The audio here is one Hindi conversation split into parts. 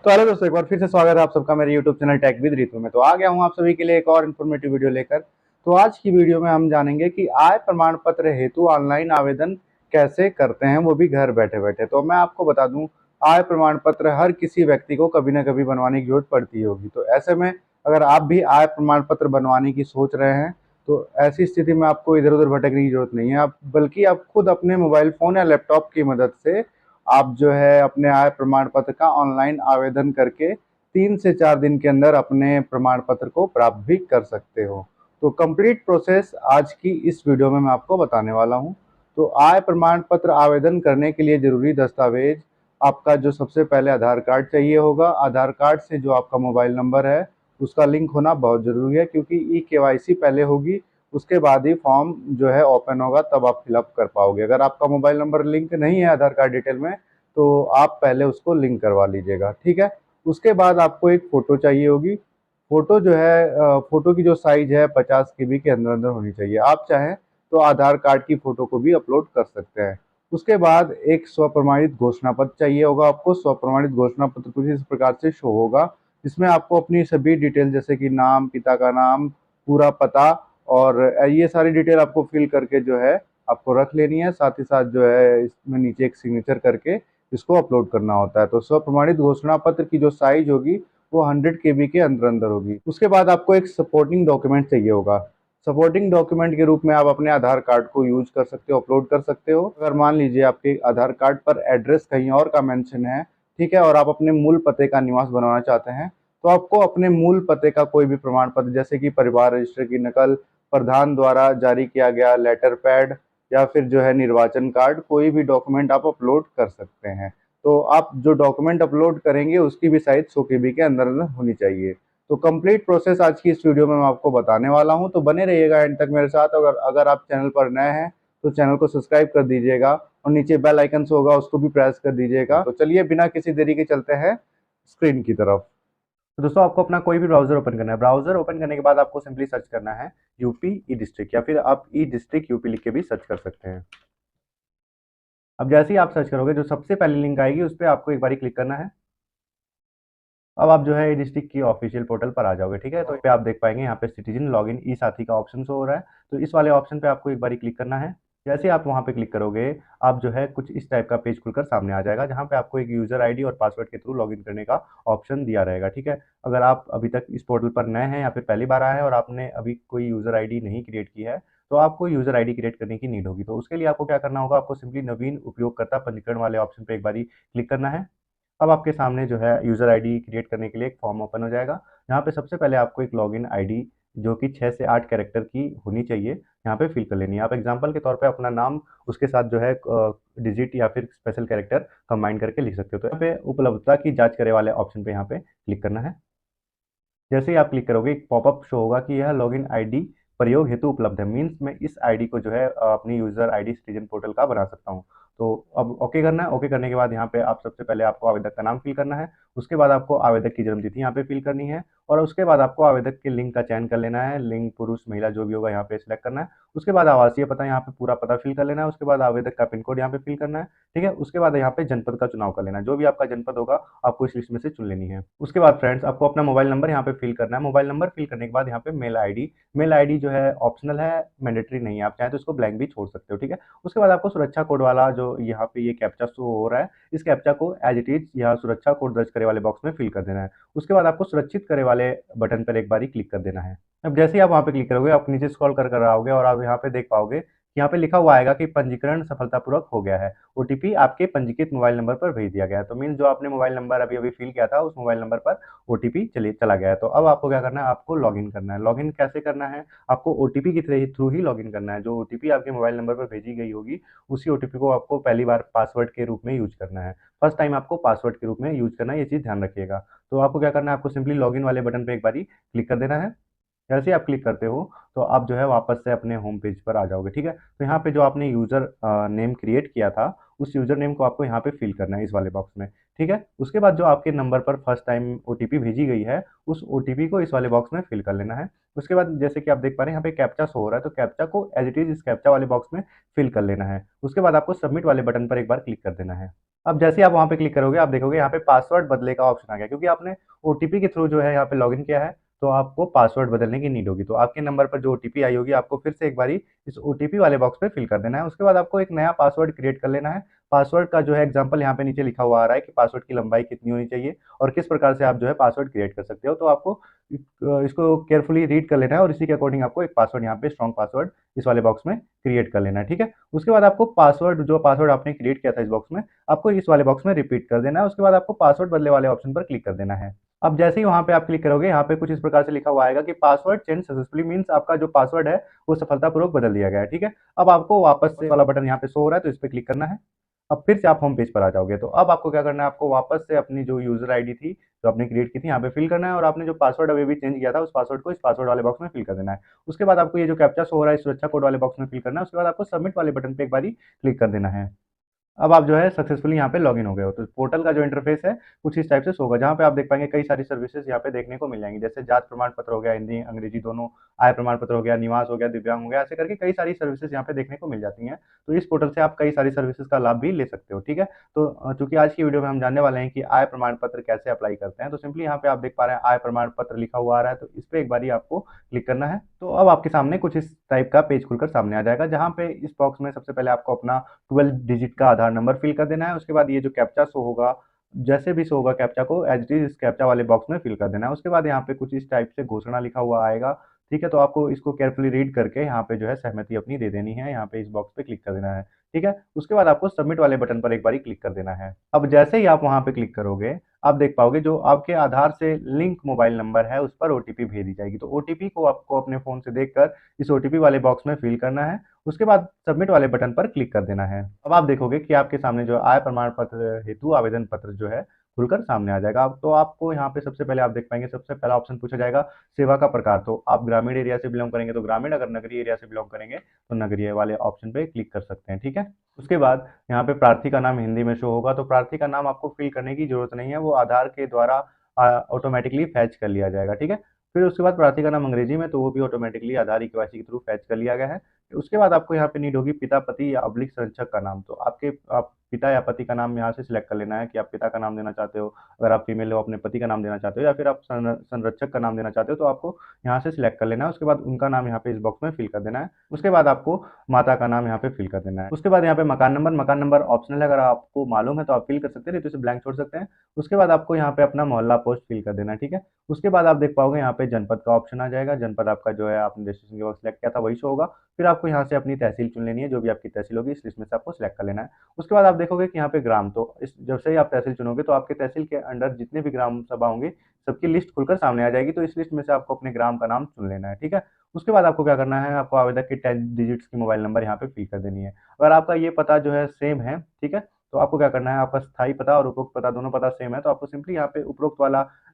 तो हेलो दोस्तों, एक बार फिर से स्वागत है आप सबका मेरे YouTube channel Tech with Ritu में। तो आ गया हूँ आप सभी के लिए एक और इन्फॉर्मेटिव वीडियो लेकर। तो आज की वीडियो में हम जानेंगे कि आय प्रमाण पत्र हेतु ऑनलाइन आवेदन कैसे करते हैं, वो भी घर बैठे बैठे। तो मैं आपको बता दूं, आय प्रमाण पत्र हर किसी व्यक्ति को कभी ना कभी बनवाने की जरूरत पड़ती होगी। तो ऐसे में अगर आप भी आय प्रमाण पत्र बनवाने की सोच रहे हैं तो ऐसी स्थिति में आपको इधर उधर भटकने की जरूरत नहीं है। आप बल्कि आप खुद अपने मोबाइल फोन या लैपटॉप की मदद से आप जो है अपने आय प्रमाण पत्र का ऑनलाइन आवेदन करके 3 से 4 दिन के अंदर अपने प्रमाण पत्र को प्राप्त भी कर सकते हो। तो कंप्लीट प्रोसेस आज की इस वीडियो में मैं आपको बताने वाला हूँ। तो आय प्रमाण पत्र आवेदन करने के लिए जरूरी दस्तावेज आपका जो सबसे पहले आधार कार्ड चाहिए होगा। आधार कार्ड से जो आपका मोबाइल नंबर है उसका लिंक होना बहुत जरूरी है, क्योंकि ई-केवाईसी पहले होगी, उसके बाद ही फॉर्म जो है ओपन होगा, तब आप फिलअप कर पाओगे। अगर आपका मोबाइल नंबर लिंक नहीं है आधार कार्ड डिटेल में तो आप पहले उसको लिंक करवा लीजिएगा, ठीक है। उसके बाद आपको एक फ़ोटो चाहिए होगी। फ़ोटो जो है फ़ोटो की जो साइज़ है 50 केबी के अंदर अंदर होनी चाहिए। आप चाहें तो आधार कार्ड की फ़ोटो को भी अपलोड कर सकते हैं। उसके बाद एक स्वप्रमाणित घोषणा पत्र चाहिए होगा आपको। स्वप्रमाणित घोषणा पत्र कुछ इस प्रकार से शो होगा, जिसमें आपको अपनी सभी डिटेल जैसे कि नाम, पिता का नाम, पूरा पता और ये सारी डिटेल आपको फिल करके जो है आपको रख लेनी है। साथ ही साथ जो है इसमें नीचे एक सिग्नेचर करके इसको अपलोड करना होता है। तो स्वप्रमाणित घोषणा पत्र की जो साइज होगी वो 100 केबी के अंदर अंदर होगी। उसके बाद आपको एक सपोर्टिंग डॉक्यूमेंट चाहिए होगा। सपोर्टिंग डॉक्यूमेंट के रूप में आप अपने आधार कार्ड को यूज कर सकते हो, अपलोड कर सकते हो। अगर मान लीजिए आपके आधार कार्ड पर एड्रेस कहीं और का मेंशन है, ठीक है, और आप अपने मूल पते का निवास बनवाना चाहते हैं, तो आपको अपने मूल पते का कोई भी प्रमाण पत्र जैसे कि परिवार रजिस्टर की नकल, प्रधान द्वारा जारी किया गया लेटर पैड या फिर जो है निर्वाचन कार्ड, कोई भी डॉक्यूमेंट आप अपलोड कर सकते हैं। तो आप जो डॉक्यूमेंट अपलोड करेंगे उसकी भी साइज 100 केबी के अंदर अंदर होनी चाहिए। तो कंप्लीट प्रोसेस आज की इस वीडियो में मैं आपको बताने वाला हूं, तो बने रहिएगा एंड तक मेरे साथ। अगर अगर आप चैनल पर नए हैं तो चैनल को सब्सक्राइब कर दीजिएगा और नीचे बेल आइकन होगा उसको भी प्रेस कर दीजिएगा। तो चलिए बिना किसी देरी के चलते हैं स्क्रीन की तरफ। तो दोस्तों, आपको अपना कोई भी ब्राउजर ओपन करना है। ब्राउजर ओपन करने के बाद आपको सिंपली सर्च करना है यूपी ई डिस्ट्रिक्ट, या फिर आप ई डिस्ट्रिक्ट यूपी लिख के भी सर्च कर सकते हैं। अब जैसे ही आप सर्च करोगे जो सबसे पहली लिंक आएगी उस पर आपको एक बारी क्लिक करना है। अब आप जो है ई डिस्ट्रिक्ट की ऑफिशियल पोर्टल पर आ जाओगे, ठीक है। तो पे आप देख पाएंगे यहाँ पे सिटीजन लॉगिन ई साथी का ऑप्शन शो हो रहा है। तो इस वाले ऑप्शन पे आपको एक बारी क्लिक करना है। जैसे ही आप वहाँ पे क्लिक करोगे आप जो है कुछ इस टाइप का पेज खुलकर सामने आ जाएगा, जहाँ पे आपको एक यूजर आईडी और पासवर्ड के थ्रू लॉगिन करने का ऑप्शन दिया रहेगा, ठीक है। अगर आप अभी तक इस पोर्टल पर नए हैं या फिर पहली बार आए हैं और आपने अभी कोई यूजर आईडी नहीं क्रिएट की है, तो आपको यूजर आईडी क्रिएट करने की नीड होगी। तो उसके लिए आपको क्या करना होगा, आपको सिंपली नवीन उपयोगकर्ता पंजीकरण वाले ऑप्शन पे एक बारी क्लिक करना है। अब आपके सामने जो है यूज़र आईडी क्रिएट करने के लिए एक फॉर्म ओपन हो जाएगा, जहाँ पे सबसे पहले आपको एक लॉगिन आईडी जो कि 6 से 8 कैरेक्टर की होनी चाहिए, यहाँ पे फिल कर लेनी है। आप एग्जांपल के तौर पे अपना नाम उसके साथ जो है डिजिट या फिर स्पेशल कैरेक्टर कंबाइन करके लिख सकते हो। तो यहाँ पे उपलब्धता की जांच करे वाले ऑप्शन पे यहाँ पे क्लिक करना है। जैसे ही आप क्लिक करोगे एक पॉपअप शो होगा कि यह लॉगिन आईडी प्रयोग हेतु उपलब्ध है। मीन्स मैं इस आईडी को जो है अपनी यूजर आईडी सिटीजन पोर्टल का बना सकता हूँ। तो अब ओके करना है। ओके करने के बाद यहाँ पे आप सबसे पहले आपको आवेदक का नाम फिल करना है। उसके बाद आपको आवेदक की जन्मतिथि यहाँ पे फिल करनी है, और उसके बाद आपको आवेदक के लिंग का चयन कर लेना है। लिंग पुरुष महिला जो भी होगा यहाँ पे सिलेक्ट करना है। उसके बाद आवासीय पता यहाँ पे पूरा पता फिल कर लेना है। उसके बाद आवेदक का पिन कोड यहाँ पे फिल करना है, ठीक है। उसके बाद यहाँ पे जनपद का चुनाव कर लेना है। जो भी आपका जनपद होगा आपको इस लिस्ट में से चुन लेनी है। उसके बाद फ्रेंड्स आपको अपना मोबाइल नंबर यहाँ पे फिल करना है। मोबाइल नंबर फिल करने के बाद यहाँ पे मेल आईडी जो है ऑप्शनल है, मैंडेटरी नहीं है। आप चाहें तो इसको ब्लैंक भी छोड़ सकते हो, ठीक है। उसके बाद आपको सुरक्षा कोड वाला जो यहाँ पे ये कैप्चा शो हो रहा है, इस कैप्चा को एज इट इज यहाँ सुरक्षा कोड दर्ज करे वाले बॉक्स में फिल कर देना है। उसके बाद आपको सुरक्षित करे वाले बटन पर एक बारी क्लिक कर देना है। अब जैसे ही आप वहाँ पे क्लिक करोगे आप नीचे स्क्रॉल कर आओगे और आप यहाँ पे देख पाओगे, यहाँ पे लिखा हुआ आएगा कि पंजीकरण सफलतापूर्वक हो गया है। ओटीपी आपके पंजीकृत मोबाइल नंबर पर भेज दिया गया है। तो मीन्स जो आपने मोबाइल नंबर अभी अभी फिल किया था उस मोबाइल नंबर पर ओटीपी चला गया है। तो अब आपको क्या करना है, आपको लॉगिन करना है। लॉगिन कैसे करना है, आपको ओटीपी के थ्रू ही लॉगिन करना है। जो ओटीपी आपके मोबाइल नंबर पर भेजी गई होगी उसी ओटीपी को आपको पहली बार पासवर्ड के रूप में यूज करना है। फर्स्ट टाइम आपको पासवर्ड के रूप में यूज करना है, ये चीज़ ध्यान रखिएगा। तो आपको क्या करना है, आपको सिंपली लॉगिन वाले बटन पर एक बारी क्लिक कर देना है। जैसे ही आप क्लिक करते हो तो आप जो है वापस से अपने होम पेज पर आ जाओगे, ठीक है। तो यहाँ पे जो आपने यूज़र नेम क्रिएट किया था उस यूज़र नेम को आपको यहाँ पे फिल करना है इस वाले बॉक्स में, ठीक है। उसके बाद जो आपके नंबर पर फर्स्ट टाइम ओटीपी भेजी गई है उस ओटीपी को इस वाले बॉक्स में फिल कर लेना है। उसके बाद जैसे कि आप देख पा रहे हैं यहाँ पे कैप्चा शो हो रहा है, तो कैप्चा को एज इट इज इस कैप्चा वाले बॉक्स में फिल कर लेना है। उसके बाद आपको सबमिट वाले बटन पर एक बार क्लिक कर देना है। अब जैसे ही आप वहाँ पे क्लिक करोगे, आप देखोगे यहाँ पे पासवर्ड बदले का ऑप्शन आ गया, क्योंकि आपने ओटीपी के थ्रू जो है यहाँ पे लॉगिन किया है, तो आपको पासवर्ड बदलने की नीड होगी। तो आपके नंबर पर जो ओटीपी आई होगी, आपको फिर से एक बारी इस ओटीपी वाले बॉक्स पे फिल कर देना है। उसके बाद आपको एक नया पासवर्ड क्रिएट कर लेना है। पासवर्ड का जो है एग्जांपल यहाँ पे नीचे लिखा हुआ आ रहा है कि पासवर्ड की लंबाई कितनी होनी चाहिए और किस प्रकार से आप जो है पासवर्ड क्रिएट कर सकते हो। तो आपको इसको केयरफुली रीड कर लेना है और इसी के अकॉर्डिंग आपको एक पासवर्ड यहाँ पे स्ट्रॉन्ग पासवर्ड इस वाले बॉक्स में क्रिएट कर लेना है, ठीक है। उसके बाद आपको पासवर्ड आपने क्रिएट किया था इस बॉक्स में, आपको इस वाले बॉक्स में रिपीट कर देना है। उसके बाद आपको पासवर्ड बदले वाले ऑप्शन पर क्लिक कर देना है। अब जैसे ही वहां पे आप क्लिक करोगे, यहाँ पे कुछ इस प्रकार से लिखा हुआ आएगा कि पासवर्ड चेंज सक्सेसफुली, मींस आपका जो पासवर्ड है वो सफलतापूर्वक बदल दिया गया है, ठीक है। अब आपको वापस से वाला बटन यहाँ पे शो हो रहा है, तो इस पर क्लिक करना है। अब फिर से आप होम पेज पर आ जाओगे। तो अब आपको क्या करना है, आपको वापस से अपनी जो यूजर आईडी थी जो आपने क्रिएट की थी यहाँ पे फिल करना है, और आपने जो पासवर्ड अभी भी चेंज किया था उस पासवर्ड को इस पासवर्ड वाले बॉक्स में फिल कर देना है। उसके बाद आपको ये जो कैप्चा शो हो रहा है इस सुरक्षा कोड वाले बॉक्स में फिल करना है। उसके बाद आपको सबमिट वाले बटन पे एक बारी क्लिक कर देना है। अब आप जो है सक्सेसफुली यहाँ पे लॉगिन हो गए हो। तो पोर्टल का जो इंटरफेस है कुछ इस टाइप से होगा, जहाँ पे आप देख पाएंगे कई सारी सर्विसेज यहाँ पे देखने को मिल जाएंगी, जैसे जात प्रमाण पत्र हो गया, हिंदी अंग्रेजी दोनों, आय प्रमाण पत्र हो गया, निवास हो गया, दिव्यांग हो गया, ऐसे करके कई सारी सर्विसेज यहाँ पे देखने को मिल जाती हैं। तो इस पोर्टल से आप कई सारी सर्विसेज का लाभ भी ले सकते हो, ठीक है। तो चूंकि आज की वीडियो में हम जानने वाले हैं कि आय प्रमाण पत्र कैसे अप्लाई करते हैं, तो सिंपली यहाँ पे आप देख पा रहे हैं आय प्रमाण पत्र लिखा हुआ आ रहा है, तो इस पे एक बारी आपको क्लिक करना है। तो अब आपके सामने कुछ इस टाइप का पेज खुलकर सामने आ जाएगा, जहाँ पे इस बॉक्स में सबसे पहले आपको अपना 12 डिजिट का आधार नंबर फिल कर देना है। उसके बाद ये जो कैप्चा शो होगा, जैसे भी शो होगा कैप्चा को एज इट इज इस कैप्चा वाले बॉक्स में फिल कर देना है। उसके बाद यहाँ पे कुछ इस टाइप से घोषणा लिखा हुआ आएगा, ठीक है। तो आपको इसको केयरफुली रीड करके यहाँ पे जो है सहमति अपनी दे देनी है, यहाँ पे इस बॉक्स पे क्लिक कर देना है, ठीक है। उसके बाद आपको सबमिट वाले बटन पर एक बारी क्लिक कर देना है। अब जैसे ही आप वहां पे क्लिक करोगे, आप देख पाओगे जो आपके आधार से लिंक मोबाइल नंबर है उस पर ओटीपी भेजी जाएगी। तो ओटीपी को आपको अपने फोन से देखकर इस ओटीपी वाले बॉक्स में फिल करना है। उसके बाद सबमिट वाले बटन पर क्लिक कर देना है। अब आप देखोगे कि आपके सामने जो आय प्रमाण पत्र हेतु आवेदन पत्र जो है खुलकर सामने आ जाएगा। अब तो आपको यहाँ पे सबसे पहले आप देख पाएंगे, सबसे पहला ऑप्शन पूछा जाएगा सेवा का प्रकार। तो आप ग्रामीण एरिया से बिलोंग करेंगे तो ग्रामीण, अगर नगरीय एरिया से बिलोंग करेंगे तो नगरीय वाले ऑप्शन पे क्लिक कर सकते हैं, ठीक है। उसके बाद यहाँ पे प्रार्थी का नाम हिंदी में शो होगा, तो प्रार्थी का नाम आपको फिल करने की जरूरत नहीं है, वो आधार के द्वारा ऑटोमेटिकली फैच कर लिया जाएगा, ठीक है। फिर उसके बाद प्रार्थी का नाम अंग्रेजी में, तो वो भी ऑटोमेटिकली आधार केवाईसी के थ्रू फैच कर लिया गया है। उसके बाद आपको यहाँ पे नीड होगी पिता, पति या अब्लिक संरक्षक का नाम। तो आप पिता या पति का नाम यहाँ से सिलेक्ट कर लेना है कि आप पिता का नाम देना चाहते हो, अगर आप फीमेल हो अपने पति का नाम देना चाहते हो, या फिर आप संरक्षक का नाम देना चाहते हो, तो आपको यहाँ से सिलेक्ट कर लेना है। उसके बाद उनका नाम यहाँ पे इस बॉक्स में फिल कर देना है। उसके बाद आपको माता का नाम यहाँ पे फिल कर देना है। उसके बाद यहाँ पे मकान नंबर ऑप्शनल है, अगर आपको मालूम है तो आप फिल कर सकते हैं, नहीं तो इसे ब्लैंक छोड़ सकते हैं। उसके बाद आपको यहाँ पे अपना मोहल्ला पोस्ट फिल कर देना है, ठीक है। उसके बाद आप देख पाओगे यहाँ पे जनपद का ऑप्शन आ जाएगा, जनपद आपका जो है आपने रजिस्ट्रेशन के वक्त सिलेक्ट किया था वही शो होगा। फिर आपको यहाँ से अपनी तहसील चुन लेनी है, जो भी आपकी तहसील होगी इस लिस्ट में से आपको सिलेक्ट कर लेना है। उसके बाद आप देखोगे कि यहाँ पे ग्राम, तो इस जब से ही आप तहसील चुनोगे तो आपके तहसील के अंडर जितने भी ग्राम सभा होंगे सबकी लिस्ट खुलकर सामने आ जाएगी। तो इस लिस्ट में से आपको अपने ग्राम का नाम चुन लेना है, ठीक है। उसके बाद आपको क्या करना है, आपको आवेदक की 10 डिजिट्स की मोबाइल नंबर यहाँ पे फिल कर देनी है। अगर आपका ये पता जो है सेम है, ठीक है, तो आपको क्या करना है, आपका स्थायी पता और उपरोक्त पता दोनों पता सेम है, तो आपको सिंपली यहाँ पे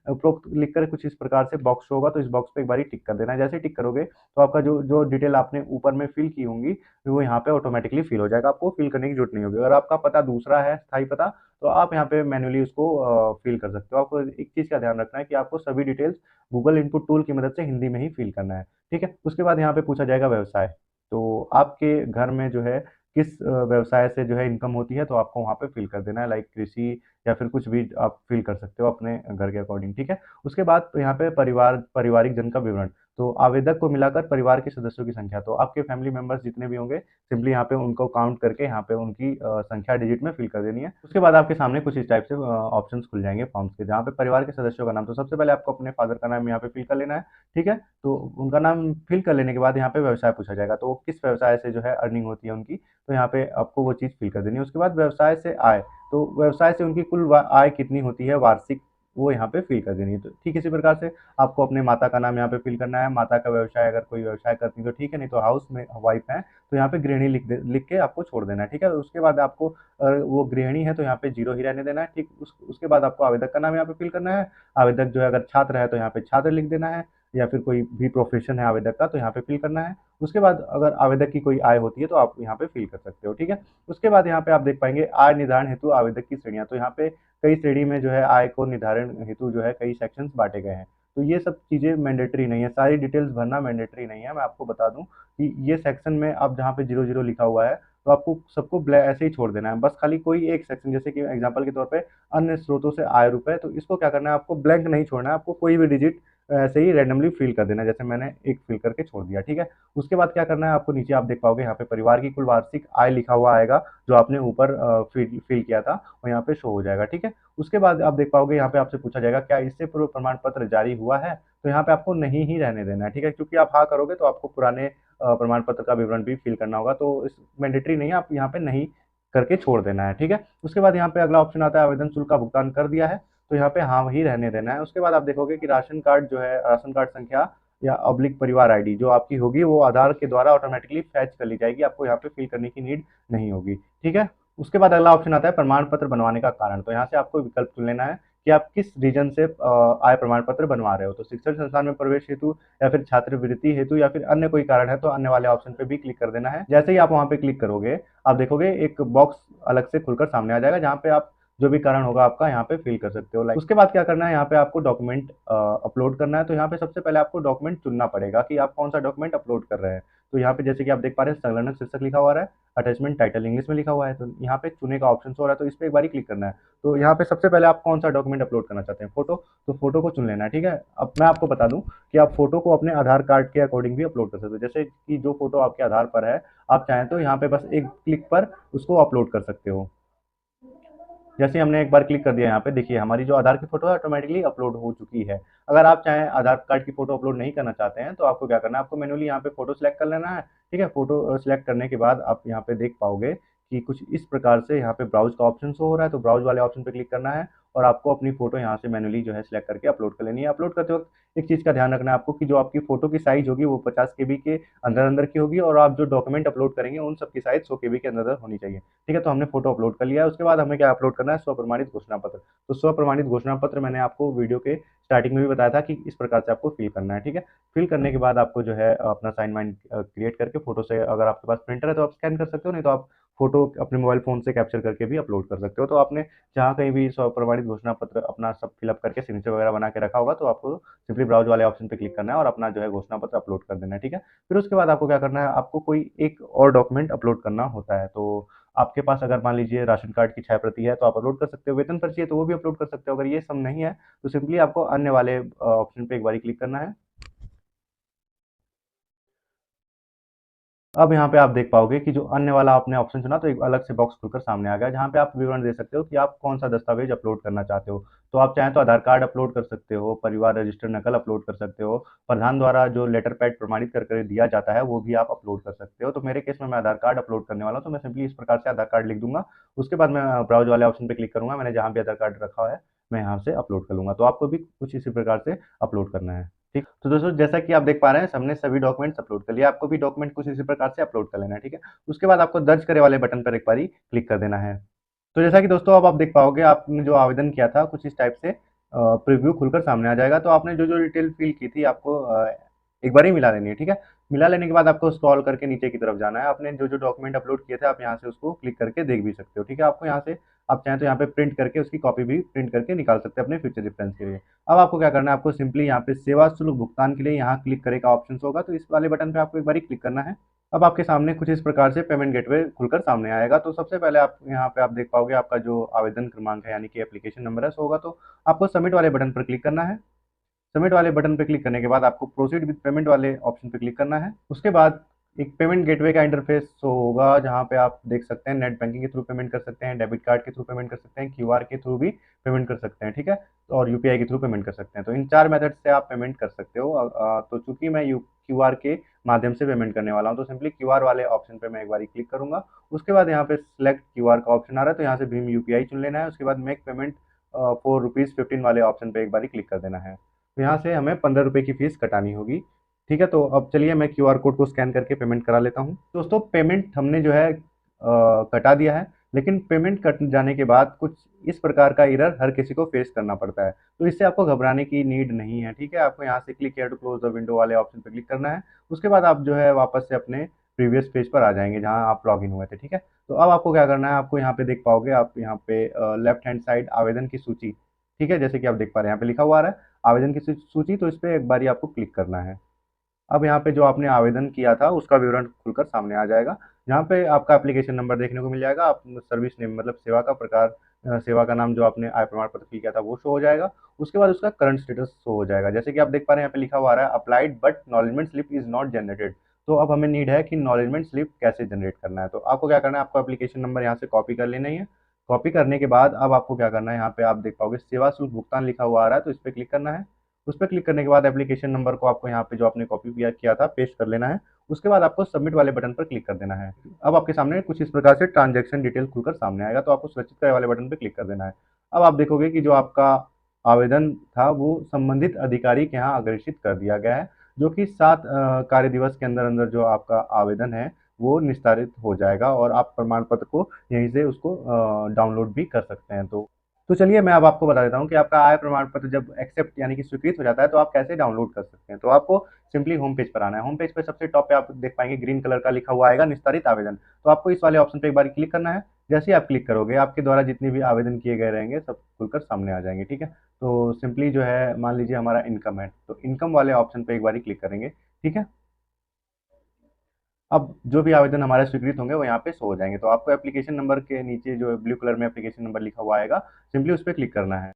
उपरोक्त लिखकर कुछ इस प्रकार से बॉक्स होगा, तो इस बॉक्स पे एक बारी टिक कर देना है। जैसे ही टिक करोगे तो आपका जो जो डिटेल आपने ऊपर में फिल की होंगी वो यहाँ पे ऑटोमेटिकली फिल हो जाएगा, आपको फिल करने की जरूरत नहीं होगी। अगर आपका पता दूसरा है स्थायी पता, तो आप यहाँ पे मैन्युअली उसको फिल कर सकते हो। आपको एक चीज़ का ध्यान रखना है कि आपको सभी डिटेल्स गूगल इनपुट टूल की मदद से हिंदी में ही फिल करना है, ठीक है। उसके बाद यहाँ पे पूछा जाएगा व्यवसाय, तो आपके घर में जो है किस व्यवसाय से जो है इनकम होती है, तो आपको वहाँ पे फिल कर देना है, लाइक कृषि या फिर कुछ भी आप फिल कर सकते हो अपने घर के अकॉर्डिंग, ठीक है। उसके बाद तो यहाँ पे पारिवारिक जन का विवरण, तो आवेदक को मिलाकर परिवार के सदस्यों की संख्या, तो आपके फैमिली मेंबर्स जितने भी होंगे सिंपली यहाँ पे उनको काउंट करके यहाँ पे उनकी संख्या डिजिट में फिल कर देनी है। उसके बाद आपके सामने कुछ इस टाइप से ऑप्शंस खुल जाएंगे फॉर्म्स के, जहाँ पे परिवार के सदस्यों का नाम, तो सबसे पहले आपको अपने फादर का नाम यहाँ पे फिल कर लेना है, ठीक है। तो उनका नाम फिल कर लेने के बाद यहाँ पे व्यवसाय पूछा जाएगा, तो किस व्यवसाय से जो है अर्निंग होती है उनकी, तो यहाँ पे आपको वो चीज़ फिल कर देनी है। उसके बाद व्यवसाय से आय, तो व्यवसाय से उनकी कुल आय कितनी होती है वार्षिक, वो यहाँ पे फिल कर देनी है। तो ठीक इसी प्रकार से आपको अपने माता का नाम यहाँ पे फिल करना है। माता का व्यवसाय, अगर कोई व्यवसाय करती है तो ठीक है, नहीं तो हाउस में वाइफ है तो यहाँ पे गृहिणी लिख के आपको छोड़ देना है, ठीक है। उसके बाद आपको वो गृहिणी है तो यहाँ पे जीरो ही रहने देना है, ठीक। उसके बाद आपको आवेदक का नाम यहाँ पे फिल करना है। आवेदक जो है अगर छात्र है तो यहाँ पे छात्र लिख देना है, या फिर कोई भी प्रोफेशन है आवेदक का तो यहाँ पे फिल करना है। उसके बाद अगर आवेदक की कोई आय होती है तो आप यहाँ पे फिल कर सकते हो, ठीक है। उसके बाद यहाँ पे आप देख पाएंगे आय निर्धारण हेतु आवेदक की श्रेणियां, तो यहाँ पे कई श्रेणी में जो है आय को निर्धारण हेतु जो है कई सेक्शंस बांटे गए हैं। तो ये सब चीज़ें मैंडेटरी नहीं है, सारी डिटेल्स भरना मैंडेटरी नहीं है। मैं आपको बता दूं कि ये सेक्शन में अब जहाँ पे 00 लिखा हुआ है तो आपको सबको ब्लैक ऐसे ही छोड़ देना है, बस खाली कोई एक सेक्शन, जैसे कि एग्जांपल के तौर पे अन्य स्रोतों से आए रुपए, तो इसको क्या करना है, आपको ब्लैंक नहीं छोड़ना है, आपको कोई भी डिजिट ऐसे ही रैंडमली फिल कर देना है, जैसे मैंने एक फिल करके छोड़ दिया, ठीक है। उसके बाद क्या करना है, आपको नीचे आप देख पाओगे यहाँ पे परिवार की कुल वार्षिक आय लिखा हुआ आएगा, जो आपने ऊपर फिल किया था वो यहाँ पे शो हो जाएगा, ठीक है। उसके बाद आप देख पाओगे यहाँ पे आपसे पूछा जाएगा क्या इससे पूर्व प्रमाण पत्र जारी हुआ है, तो यहाँ पे आपको नहीं ही रहने देना है, ठीक है, क्योंकि आप हाँ करोगे तो आपको पुराने प्रमाण पत्र का विवरण भी फिल करना होगा, तो इस मैंडेटरी नहीं है, आप यहाँ पे नहीं करके छोड़ देना है, ठीक है। उसके बाद यहाँ पे अगला ऑप्शन आता है आवेदन शुल्क का भुगतान कर दिया है, तो यहाँ पे हाँ वही रहने देना है। उसके बाद आप देखोगे कि राशन कार्ड जो है, राशन कार्ड संख्या या ऑब्लिक परिवार आईडी जो आपकी होगी वो आधार के द्वारा ऑटोमेटिकली फैच कर ली जाएगी, आपको यहाँ पे फिल करने की नीड नहीं होगी, ठीक है। उसके बाद अगला ऑप्शन आता है प्रमाण पत्र बनवाने का कारण, तो यहाँ से आपको विकल्प चुन लेना है कि आप किस रीजन से आय प्रमाण पत्र बनवा रहे हो, तो शिक्षण संस्थान में प्रवेश हेतु या फिर छात्रवृत्ति हेतु या फिर अन्य कोई कारण है, तो अन्य वाले ऑप्शन पे भी क्लिक कर देना है। जैसे ही आप वहाँ पे क्लिक करोगे, आप देखोगे एक बॉक्स अलग से खुलकर सामने आ जाएगा, जहाँ पे आप जो भी कारण होगा आपका यहाँ पे फिल कर सकते हो। लाइक उसके बाद क्या करना है, यहाँ पे आपको डॉक्यूमेंट अपलोड करना है, तो यहाँ पे सबसे पहले आपको डॉक्यूमेंट चुनना पड़ेगा कि आप कौन सा डॉक्यूमेंट अपलोड कर रहे हैं। तो यहाँ पे जैसे कि आप देख पा रहे हैं संलग्न शीर्षक लिखा हुआ है, अटैचमेंट टाइटल इंग्लिश में लिखा हुआ है, तो यहाँ पे चुने का ऑप्शन हो रहा है, तो इस पर एक बार क्लिक करना है। तो यहाँ पे सबसे पहले आप कौन सा डॉक्यूमेंट अपलोड करना चाहते हैं, फोटो, तो फोटो को चुन लेना है, ठीक है। अब मैं आपको बता दूं कि आप फोटो को अपने आधार कार्ड के अकॉर्डिंग भी अपलोड कर सकते हो, जैसे कि जो फोटो आपके आधार पर है, आप चाहें तो यहाँ पे बस एक क्लिक पर उसको अपलोड कर सकते हो। जैसे हमने एक बार क्लिक कर दिया, यहाँ पे देखिए हमारी जो आधार की फोटो है ऑटोमेटिकली अपलोड हो चुकी है। अगर आप चाहें आधार कार्ड की फोटो अपलोड नहीं करना चाहते हैं, तो आपको क्या करना है, आपको मैन्युअली यहाँ पे फोटो सेलेक्ट कर लेना है, ठीक है। फोटो सेलेक्ट करने के बाद आप यहाँ पे देख पाओगे कि कुछ इस प्रकार से यहाँ पे ब्राउज का ऑप्शन शो हो रहा है, तो ब्राउज वाले ऑप्शन पे क्लिक करना है और आपको अपनी फोटो यहाँ से मैन्युअली जो है सिलेक्ट करके अपलोड कर लेनी है। अपलोड करते वक्त एक चीज़ का ध्यान रखना है आपको कि जो आपकी फोटो की साइज होगी वो 50 KB के अंदर अंदर की होगी, और आप जो डॉक्यूमेंट अपलोड करेंगे उन सब की साइज 100 KB के अंदर होनी चाहिए, ठीक है। तो हमने फोटो अपलोड कर लिया है। उसके बाद हमें क्या अपलोड करना है, स्वप्रमाणित घोषणा पत्र। तो स्वप्रमाणित घोषणा पत्र मैंने आपको वीडियो के स्टार्टिंग में भी बताया था कि इस प्रकार से आपको फिल करना है, ठीक है। फिल करने के बाद आपको जो है अपना साइन वाइन क्रिएट करके फोटो से, अगर आपके पास प्रिंटर है तो आप स्कैन कर सकते हो, नहीं तो आप फोटो अपने मोबाइल फोन से कैप्चर करके भी अपलोड कर सकते हो। तो आपने जहाँ कहीं भी स्वप्रमाणित घोषणा पत्र अपना सब फिलअप करके सिग्नेचर वगैरह बना के रखा होगा, तो आपको सिंपली ब्राउज वाले ऑप्शन पे क्लिक करना है और अपना जो है घोषणा पत्र अपलोड कर देना है, ठीक है। फिर उसके बाद आपको क्या करना है, आपको कोई एक और डॉक्यूमेंट अपलोड करना होता है। तो आपके पास अगर मान लीजिए राशन कार्ड की 6 प्रति है तो आप अपलोड कर सकते हो, वेतन पर्ची है तो वो भी अपलोड कर सकते हो। अगर ये सब नहीं है तो सिंपली आपको अन्य वाले ऑप्शन पे एक बार क्लिक करना है। अब यहाँ पे आप देख पाओगे कि जो अन्य वाला आपने ऑप्शन चुना, तो एक अलग से बॉक्स खुलकर सामने आ गया, जहाँ पे आप विवरण दे सकते हो कि आप कौन सा दस्तावेज अपलोड करना चाहते हो। तो आप चाहें तो आधार कार्ड अपलोड कर सकते हो, परिवार रजिस्टर नकल अपलोड कर सकते हो, प्रधान द्वारा जो लेटर पैड प्रमाणित कर दिया जाता है वो भी आप अपलोड कर सकते हो। तो मेरे केस में मैं आधार कार्ड अपलोड करने वाला हूँ, तो मैं सिंपली इस प्रकार से आधार कार्ड लिख दूंगा। उसके बाद मैं ब्राउज वाले ऑप्शन पे क्लिक करूंगा, मैंने जहाँ भी आधार कार्ड रखा है मैं यहाँ से अपलोड कर लूंगा। तो आपको भी कुछ इसी प्रकार से अपलोड करना है, ठीक। तो दोस्तों जैसा कि आप देख पा रहे हैं, हमने सभी डॉक्यूमेंट्स अपलोड कर लिया, आपको भी डॉक्यूमेंट कुछ इसी प्रकार से अपलोड कर लेना है, ठीक है। उसके बाद आपको दर्ज करे वाले बटन पर एक बारी क्लिक कर देना है। तो जैसा कि दोस्तों अब आप देख पाओगे, आपने जो आवेदन किया था कुछ इस टाइप से प्रीव्यू खुलकर सामने आ जाएगा। तो आपने जो जो डिटेल फिल की थी आपको एक बार ही मिला लेनी है, ठीक है। मिला लेने के बाद आपको स्क्रॉल करके नीचे की तरफ जाना है, आपने जो जो डॉक्यूमेंट अपलोड किए थे आप यहाँ से उसको क्लिक करके देख भी सकते हो, ठीक है। आपको यहाँ से आप चाहें तो यहाँ पे प्रिंट करके उसकी कॉपी भी प्रिंट करके निकाल सकते हैं अपने फ्यूचर रेफरेंस के लिए। अब आपको क्या करना है, आपको सिंपली यहाँ पे सेवा शुल्क भुगतान के लिए यहाँ क्लिक करे का ऑप्शन होगा, तो इस वाले बटन पे आपको एक बार क्लिक करना है। अब आपके सामने कुछ इस प्रकार से पेमेंट गेटवे खुलकर सामने आएगा। तो सबसे पहले आप यहाँ पे आप देख पाओगे आपका जो आवेदन क्रमांक है यानी कि एप्लीकेशन नंबर है सो होगा, तो आपको सबमिट वाले बटन पर क्लिक करना है। सबमिट वाले बटन पर क्लिक करने के बाद आपको प्रोसीड विद पेमेंट वाले ऑप्शन पर क्लिक करना है। उसके बाद एक पेमेंट गेटवे का इंटरफेस शो होगा, जहाँ पे आप देख सकते हैं नेट बैंकिंग के थ्रू पेमेंट कर सकते हैं, डेबिट कार्ड के थ्रू पेमेंट कर सकते हैं, क्यूआर के थ्रू भी पेमेंट कर सकते हैं, ठीक है। और यूपीआई के थ्रू पेमेंट कर सकते हैं। तो इन 4 मेथड से आप पेमेंट कर सकते हो। तो चूंकि मैं क्यूआर के माध्यम से पेमेंट करने वाला हूँ, तो सिंपली क्यूआर वाले ऑप्शन पे मैं एक बार क्लिक करूंगा। उसके बाद यहाँ पे सिलेक्ट क्यूआर का ऑप्शन आ रहा है, तो यहाँ से भीम यूपीआई चुन लेना है। उसके बाद मेक पेमेंट फॉर ₹15 वाले ऑप्शन पे एक बार क्लिक कर देना है। तो यहाँ से हमें ₹15 की फीस कटानी होगी, ठीक है। तो अब चलिए मैं क्यूआर कोड को स्कैन करके पेमेंट करा लेता हूँ। दोस्तों पेमेंट हमने जो है कटा दिया है, लेकिन पेमेंट कट जाने के बाद कुछ इस प्रकार का एरर हर किसी को फेस करना पड़ता है। तो इससे आपको घबराने की नीड नहीं है, ठीक है। आपको यहाँ से click here to close the window वाले ऑप्शन पर क्लिक करना है। उसके बाद आप जो है वापस से अपने प्रीवियस पेज पर आ जाएंगे जहाँ आप लॉग इन हुए थे, ठीक है। तो अब आपको क्या करना है, आपको यहाँ पे देख पाओगे, आप यहाँ पे लेफ्ट हैंड साइड आवेदन की सूची, ठीक है, जैसे कि आप देख पा रहे हैं यहाँ पे लिखा हुआ आ रहा है आवेदन की सूची, तो इस पर एक बारी आपको क्लिक करना है। अब यहाँ पे जो आपने आवेदन किया था उसका विवरण खुलकर सामने आ जाएगा। जहाँ पे आपका एप्लीकेशन नंबर देखने को मिल जाएगा, आप सर्विस नेम मतलब सेवा का प्रकार, सेवा का नाम जो आपने आय प्रमाण पत्र फिल किया था वो शो हो जाएगा। उसके बाद उसका करंट स्टेटस शो हो जाएगा। जैसे कि आप देख पा रहे हैं यहाँ पे लिखा हुआ आ रहा है applied but acknowledgement slip is not generated. तो अब हमें नीड है कि नॉलेजमेंट स्लिप कैसे जनरेट करना है। तो आपको क्या करना है, आपको एप्लीकेशन नंबर यहाँ से कॉपी कर लेना ही है। कॉपी करने के बाद अब आपको क्या करना है, यहाँ पे आप देख पाओगे सेवा शुल्क भुगतान लिखा हुआ आ रहा है, तो इस पर क्लिक करना है। उस पर क्लिक करने के बाद एप्लीकेशन नंबर को आपको यहाँ पे जो आपने कॉपी किया था पेस्ट कर लेना है। उसके बाद आपको सबमिट वाले बटन पर क्लिक कर देना है। अब आपके सामने कुछ इस प्रकार से ट्रांजैक्शन डिटेल खुलकर सामने आएगा, तो आपको सुरक्षित करे वाले बटन पर क्लिक कर देना है। अब आप देखोगे कि जो आपका आवेदन था वो संबंधित अधिकारी के यहाँ अग्रेषित कर दिया गया है, जो कि 7 कार्य दिवस के अंदर अंदर जो आपका आवेदन है वो निस्तारित हो जाएगा और आप प्रमाण पत्र को यहीं से उसको डाउनलोड भी कर सकते हैं। तो चलिए मैं अब आपको बता देता हूँ कि आपका आय प्रमाण पत्र जब एक्सेप्ट यानी कि स्वीकृत हो जाता है तो आप कैसे डाउनलोड कर सकते हैं। तो आपको सिंपली होम पेज पर आना है। होम पेज पे सबसे टॉप पे आप देख पाएंगे ग्रीन कलर का लिखा हुआ आएगा निस्तारित आवेदन। तो आपको इस वाले ऑप्शन पे एक बार क्लिक करना है। जैसे ही आप क्लिक करोगे आपके द्वारा जितने भी आवेदन किए गए रहेंगे सब खुलकर सामने आ जाएंगे। ठीक है, तो सिंपली जो है मान लीजिए हमारा इनकम है, तो इनकम वाले ऑप्शन पे एक बार क्लिक करेंगे। ठीक है, अब जो भी आवेदन हमारे स्वीकृत होंगे वो यहाँ पे शो हो जाएंगे। तो आपको एप्लीकेशन नंबर के नीचे जो ब्लू कलर में एप्लीकेशन नंबर लिखा हुआ आएगा, सिंपली उस पर क्लिक करना है।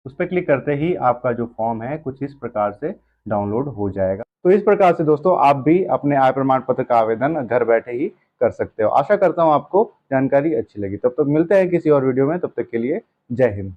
उस पर क्लिक करते ही आपका जो फॉर्म है कुछ इस प्रकार से डाउनलोड हो जाएगा। तो इस प्रकार से दोस्तों आप भी अपने आय प्रमाण पत्र का आवेदन घर बैठे ही कर सकते हो। आशा करता हूँ आपको जानकारी अच्छी लगी। तब तक मिलते हैं किसी और वीडियो में, तब तक के लिए जय हिंद।